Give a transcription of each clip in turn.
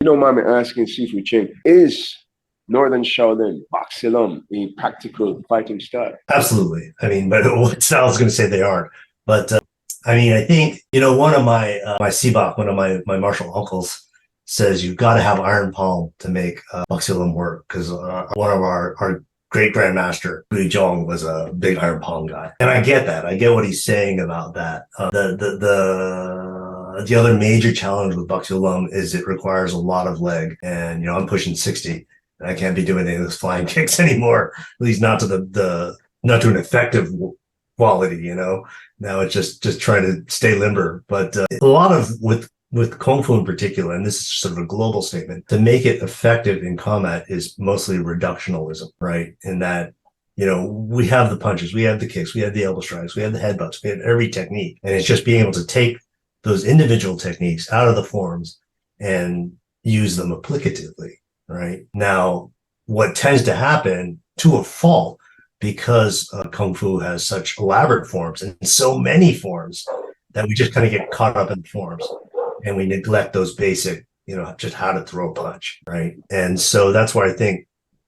You don't mind me asking, Sifu Ching, is Northern Shaolin, Bak Siu Lum, a practical fighting style? Absolutely. I mean, but what style is going to say they aren't. But I mean, I think, one of my Sibak, one of my martial uncles says you've got to have iron palm to make Bak Siu Lum work because one of our great grandmaster, Gu Zhong, was a big iron palm guy. And I get that. I get what he's saying about that. The other major challenge with Bak Siu Lum is it requires a lot of leg. And, I'm pushing 60. I can't be doing any of those flying kicks anymore, at least not to not to an effective quality. Now it's just trying to stay limber. But a lot of with Kung Fu in particular, and this is sort of a global statement, to make it effective in combat is mostly reductionism, right? In that, we have the punches, we have the kicks, we have the elbow strikes, we have the headbutts, we have every technique. And it's just being able to take those individual techniques out of the forms and use them applicatively. Right now, what tends to happen to a fault because Kung Fu has such elaborate forms and so many forms that we just kind of get caught up in forms and we neglect those basic, just how to throw a punch. Right. And so that's where I think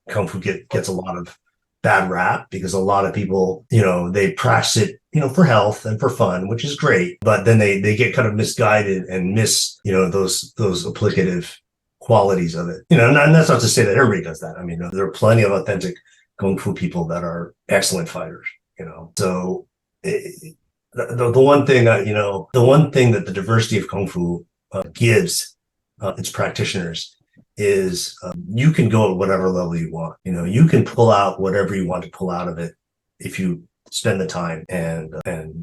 Kung Fu gets a lot of bad rap because a lot of people, they practice it, for health and for fun, which is great. But then they get kind of misguided and miss, those applicative qualities of it. And that's not to say that everybody does that. I mean, there are plenty of authentic Kung Fu people that are excellent fighters, So the one thing that, the one thing that the diversity of Kung Fu gives its practitioners is you can go at whatever level you want. You can pull out whatever you want to pull out of it if you spend the time and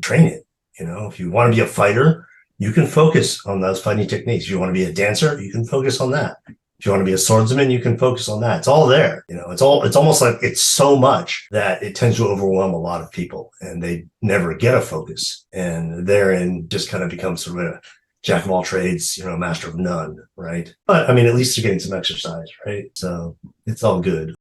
train it. If you want to be a fighter, you can focus on those fighting techniques. If you want to be a dancer, you can focus on that. If you want to be a swordsman, you can focus on that. It's all there. It's almost like it's so much that it tends to overwhelm a lot of people and they never get a focus. And therein just kind of becomes sort of a jack of all trades, master of none, right? But I mean, at least you're getting some exercise, right? So it's all good.